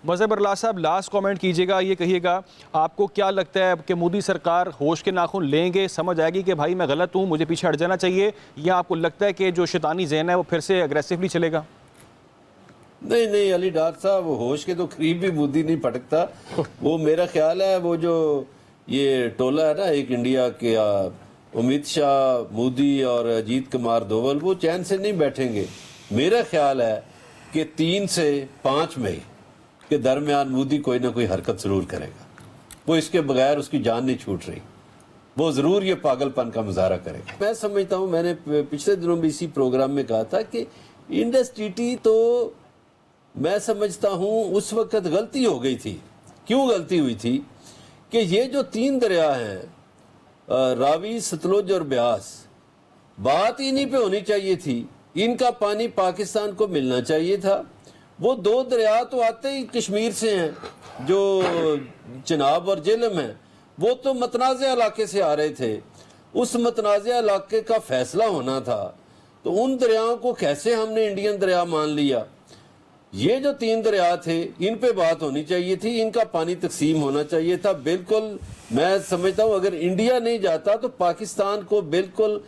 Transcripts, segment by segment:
مظہر برلا صاحب last comment کیجیے گا, یہ کہیے گا آپ کو کیا لگتا ہے کہ مودی سرکار ہوش کے ناخن لیں گے, سمجھ آئے گی کہ بھائی میں غلط ہوں, مجھے پیچھے ہٹ جانا چاہیے, یا آپ کو لگتا ہے کہ جو شیطانی ذہن ہے وہ پھر سے اگریسولی چلے گا؟ نہیں علی ڈار صاحب, ہوش کے تو قریب بھی مودی نہیں پھٹکتا. وہ میرا خیال ہے وہ جو یہ ٹولہ ہے نا ایک انڈیا کے, امت شاہ, مودی اور اجیت کمار دوول, وہ چین سے نہیں بیٹھیں گے. میرا خیال ہے کہ 3 سے 5 مئی کے درمیان مودی کوئی نہ کوئی حرکت ضرور کرے گا. وہ اس کے بغیر اس کی جان نہیں چھوٹ رہی, وہ ضرور یہ پاگل پن کا مظاہرہ کرے گا. میں سمجھتا ہوں, میں نے پچھلے دنوں بھی اسی پروگرام میں کہا تھا کہ انڈس ٹی ٹی تو میں سمجھتا ہوں اس وقت غلطی ہو گئی تھی. کیوں غلطی ہوئی تھی؟ کہ یہ جو 3 دریا ہیں, راوی, ستلج اور بیاس, بات انہی پہ ہونی چاہیے تھی. ان کا پانی پاکستان کو ملنا چاہیے تھا. وہ 2 دریا تو آتے ہی کشمیر سے ہیں, جو چناب اور جہلم ہیں, وہ تو متنازع علاقے سے آ رہے تھے. اس متنازع علاقے کا فیصلہ ہونا تھا, تو ان دریاؤں کو کیسے ہم نے انڈین دریا مان لیا؟ یہ جو 3 دریا تھے ان پہ بات ہونی چاہیے تھی, ان کا پانی تقسیم ہونا چاہیے تھا. بالکل میں سمجھتا ہوں اگر انڈیا نہیں جاتا تو پاکستان کو بالکل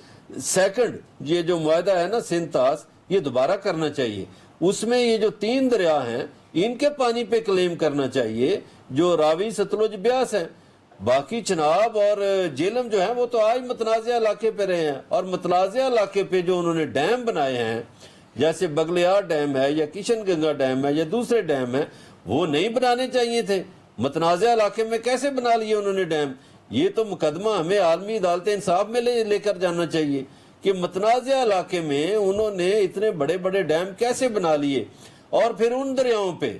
سیکنڈ یہ جو معاہدہ ہے نا سندھ طاس, یہ دوبارہ کرنا چاہیے. اس میں یہ جو 3 دریا ہیں ان کے پانی پہ کلیم کرنا چاہیے, جو راوی, ستلج, بیاس ہیں. باقی چناب اور جہلم جو ہیں وہ تو آج متنازع علاقے پہ رہے ہیں, اور متنازع علاقے پہ جو انہوں نے ڈیم بنائے ہیں, جیسے بگلیار ڈیم ہے یا کشن گنگا ڈیم ہے یا دوسرے ڈیم ہیں, وہ نہیں بنانے چاہیے تھے. متنازع علاقے میں کیسے بنا لیے انہوں نے ڈیم؟ یہ تو مقدمہ ہمیں عالمی عدالت انصاف میں لے کر جانا چاہیے کہ متنازع علاقے میں انہوں نے اتنے بڑے بڑے ڈیم کیسے بنا لیے, اور پھر ان دریاؤں پہ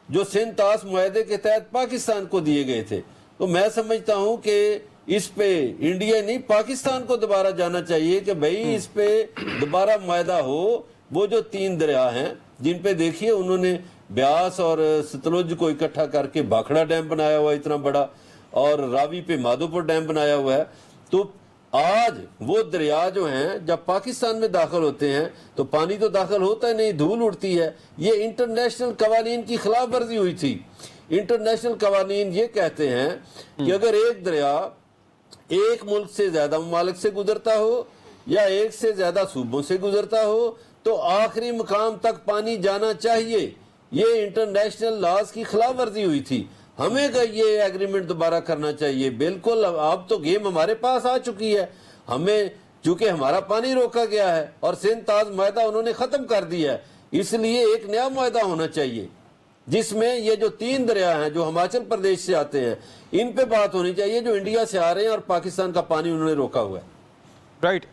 جو سندھ طاس معاہدے کے تحت پاکستان کو دیے گئے تھے. تو میں سمجھتا ہوں کہ اس پہ انڈیا نہیں پاکستان کو دوبارہ جانا چاہیے کہ بھئی اس پہ دوبارہ معاہدہ ہو. وہ جو 3 دریا ہیں جن پہ دیکھیے انہوں نے بیاس اور ستلج کو اکٹھا کر کے بھاکھڑا ڈیم بنایا ہوا ہے اتنا بڑا, اور راوی پہ مادھوپور ڈیم بنایا ہوا ہے. تو آج وہ دریا جو ہیں جب پاکستان میں داخل ہوتے ہیں تو پانی تو داخل ہوتا ہے نہیں, دھول اڑتی ہے. یہ انٹرنیشنل قوانین کی خلاف ورزی ہوئی تھی. انٹرنیشنل قوانین یہ کہتے ہیں کہ اگر ایک دریا ایک ملک سے زیادہ ممالک سے گزرتا ہو یا ایک سے زیادہ صوبوں سے گزرتا ہو تو آخری مقام تک پانی جانا چاہیے. یہ انٹرنیشنل لاز کی خلاف ورزی ہوئی تھی. ہمیں یہ ایگریمنٹ دوبارہ کرنا چاہیے. بالکل اب تو گیم ہمارے پاس آ چکی ہے. ہمیں چونکہ ہمارا پانی روکا گیا ہے اور سندھ طاس معاہدہ انہوں نے ختم کر دیا ہے, اس لیے ایک نیا معاہدہ ہونا چاہیے جس میں یہ جو 3 دریا ہیں جو ہماچل پردیش سے آتے ہیں ان پہ بات ہونی چاہیے, جو انڈیا سے آ رہے ہیں اور پاکستان کا پانی انہوں نے روکا ہوا ہے. رائٹ.